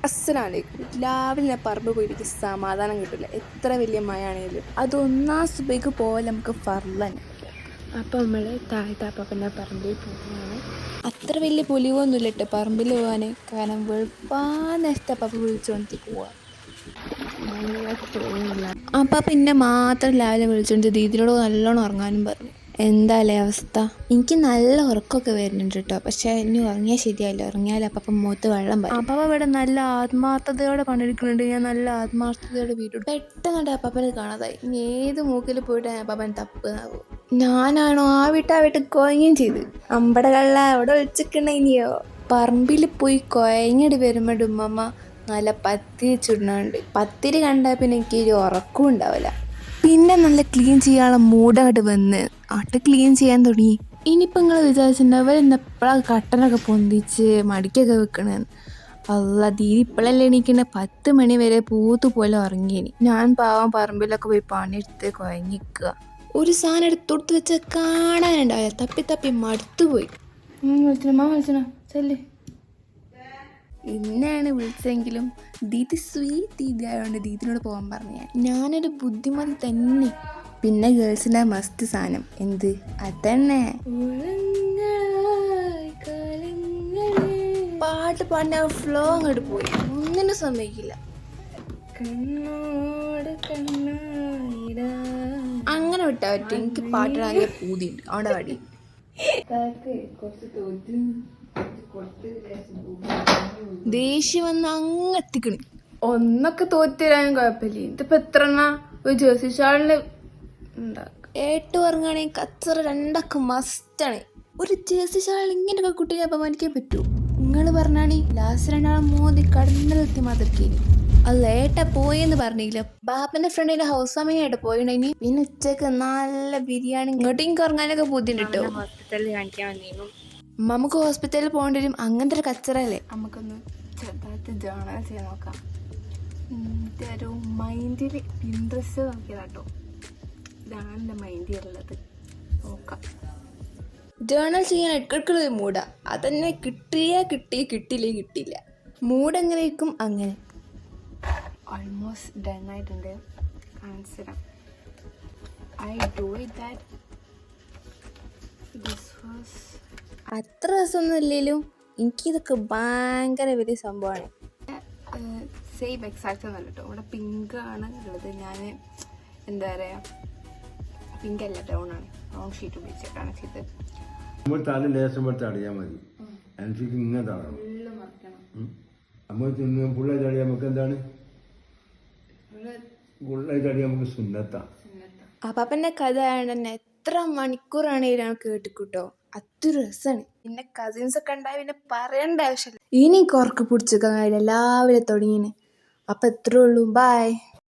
അസ്സലാമലൈക്കും. രാവിലെ ഞാൻ പറമ്പ് പോയിട്ട് സമാധാനം കിട്ടില്ല, എത്ര വലിയ മഴ ആണെങ്കിലും. അത് ഒന്നാം സുബൈക്ക് പോലെ നമുക്ക് ഫർളൻ. അപ്പം നമ്മൾ താഴ്ത്താപ്പൻ്റെ പറമ്പിൽ പോകുന്നതാണ്. അത്ര വലിയ പൊലിവൊന്നുമില്ല കേട്ടോ പറമ്പിൽ പോകാൻ, കാരണം വെളുപ്പാൻ നേരത്തെ അപ്പം വിളിച്ചുകൊണ്ട് പോവാ. അപ്പം പിന്നെ മാത്രം രാവിലെ വിളിച്ചുകൊണ്ട് ദീദിനോട് നല്ലോണം ഉറങ്ങാനും പറഞ്ഞു. എന്താ അല്ലേ അവസ്ഥ? എനിക്ക് നല്ല ഉറക്കമൊക്കെ വരുന്നുണ്ട് കേട്ടോ, പക്ഷേ ഇനി ഉറങ്ങിയാൽ ശരിയായില്ല. ഉറങ്ങിയാൽ അപ്പം മുഖത്ത് വെള്ളം വരും. അപ്പം ഇവിടെ നല്ല ആത്മാർത്ഥതയോടെ പണിയെടുക്കുന്നുണ്ട്. ഞാൻ നല്ല ആത്മാർത്ഥതയോടെ വീട്ടിൽ പെട്ടെന്ന് അപ്പനെ കാണാതായി. ഇനി ഏത് മൂക്കിൽ പോയിട്ട് അപ്പൻ തപ്പുന്നാവും. ഞാനാണോ ആ വീട്ട് കൊയങ്ങുകയും ചെയ്ത്. അമ്പട കള്ള അവിടെ വിളിച്ചിക്കണ ഇനിയോ. പറമ്പിൽ പോയി കൊയങ്ങടി വരുമ്പോൾ ഉമ്മമ്മ നല്ല പത്തിരി ചുടുന്നുണ്ട്. പത്തിരി കണ്ടാൽ പിന്നെ എനിക്ക് ഒരു ഉറക്കവും ഉണ്ടാവില്ല. പിന്നെ നല്ല ക്ലീൻ ചെയ്യാനുള്ള മൂടങ്ങോട്ട് വന്ന് ക്ലീൻ ചെയ്യാൻ തുടങ്ങി. ഇനിയിപ്പോൾ നിങ്ങൾ വിചാരിച്ചിട്ടുണ്ടാവും അവരെന്നെപ്പോഴാണ് കട്ടനൊക്കെ പൊന്തിച്ച് മടിക്കൊക്കെ വെക്കണമെന്ന്. അല്ല ദീദി ഇപ്പോഴല്ലേ എണീക്കണേ? 10 മണി വരെ പൂത്ത് പോലെ ഉറങ്ങിയേനി. ഞാൻ പാവം പറമ്പിലൊക്കെ പോയി പണിയെടുത്ത് കുഴങ്ങിക്കുക. ഒരു സാധനം എടുത്തൊടുത്ത് വെച്ച് കാണാനുണ്ടാവില്ല. തപ്പി തപ്പി മടുത്തുപോയി. ചെല്ലേ ഇന്നാണ് വിളിച്ചെങ്കിലും ദീദി സ്വീറ്റ് ദീദി ആയതുകൊണ്ട് ദീദിനോട് പോകാൻ പറഞ്ഞു. ഞാനൊരു ബുദ്ധിമതി തന്നെ. പിന്നെ ഗേൾസിൻ്റെ മസ്റ്റ് സാധനം എന്ത്? അതന്നെ പാട്ട് പാടിൻ്റെ ഫ്ലോ അങ്ങോട്ട് പോയി. ഒന്നിനും സമ്മതിക്കില്ല. അങ്ങനെ വിട്ടാ പറ്റും. എനിക്ക് പാട്ടിടാൻ പൂതിയുണ്ട്. അവിടെ പാടി ദേഷ്യം വന്ന് അങ്ങ് എത്തിക്കണ്. ഒന്നൊക്കെ തോറ്റിരാനും കുഴപ്പമില്ല. ഇതിപ്പോ എത്ര ഒരു ജേഴ്സി ഷാളിന് ഉണ്ടാക്കും. ഏട്ട് പറഞ്ഞാണെങ്കിൽ കച്ചറ രണ്ടൊക്കെ മസ്റ്റാണ്. ഒരു ജേഴ്സി ഷാൾ ഇങ്ങനെയൊക്കെ കുട്ടീനെ അപമാനിക്കാൻ പറ്റുമോ? നിങ്ങൾ പറഞ്ഞാണി ലാസ്റ്റ് രണ്ടാളും മോദി കടന്നിലെത്തി മാതിരിക്കേനി. അത് ഏട്ട പോയെന്ന് പറഞ്ഞില്ല. ബാപ്പന്റെ ഫ്രണ്ടിന്റെ ഹൗസ് വാമിങ്ങായിട്ട് പോയിണ്ടെങ്കിൽ പിന്നെ ഉച്ചക്ക് നല്ല ബിരിയാണി ഇങ്ങോട്ടേക്ക് ഉറങ്ങാനൊക്കെ ബുദ്ധിമുട്ടോ. ഹോസ്പിറ്റലിൽ കാണിക്കാൻ വന്നിരുന്നു. നമുക്ക് ഹോസ്പിറ്റലിൽ പോകേണ്ടി വരും. അങ്ങനത്തെ ഒരു കച്ചറല്ലേ. നമുക്കൊന്ന് ചെറുതായിട്ട് ജേണൽ ചെയ്യാൻ നോക്കാം. എൻ്റെ ഒരു മൈൻഡിൽ ഇൻട്രസ്റ്റ് നോക്കിയതാട്ടോ. ഇതാണ് എൻ്റെ മൈൻഡിലുള്ളത്. നോക്കാം. ജേണൽ ചെയ്യാൻ ഇടയ്ക്കിടയ്ക്കുള്ള മൂടാ. അതന്നെ കിട്ടിയാ കിട്ടി, കിട്ടിയില്ലേ കിട്ടിയില്ല. മൂഡ് എങ്ങനെയായിരിക്കും അങ്ങനെ. ഓൾമോസ്റ്റ് ഡൺ ആയിട്ടുണ്ട്. കാണിച്ചുതരാം. I do it that. This was അത്ര രസമൊന്നും ഇല്ലെങ്കിലും എനിക്കിതൊക്കെ ഭയങ്കര വലിയ സംഭവമാണ്. സെയിം എക്സാക്റ്റ് ഒന്നല്ല കേട്ടോ. ഇവിടെ പിങ്ക് ആണ് ഉള്ളത്. ഞാൻ എന്താ പറയുക, പിങ്ക് അല്ല ബ്രൗൺ ആണ്. ബ്രൗൺ ഷീറ്റ് ഉപയോഗിച്ചിട്ടാണ് ചെയ്തത്. തല ലേശം പോലെ തടയാൽ മതി. എനിക്ക് ഇങ്ങനെ തടയണം. നമ്മൾ പുള്ളി തടിയാൽ നമുക്ക് എന്താണ്? പുള്ളി തടിയാൽ നമുക്ക് സുന്നത്താണ്. അപ്പാപ്പൻ്റെ കഥ ആയതുകൊണ്ട് തന്നെ എത്ര മണിക്കൂറാണെങ്കിലും കേട്ടിക്കൂട്ടോ. അത്ര രസമാണ്. പിന്നെ കസിൻസൊക്കെ ഉണ്ടായി പിന്നെ പറയേണ്ട ആവശ്യമില്ല. ഇനി കുറക്ക് പിടിച്ചേക്കാൻ കഴിയില്ല. രാവിലെ തുടങ്ങിന്. അപ്പം എത്രേ ഉള്ളൂ. ബൈ.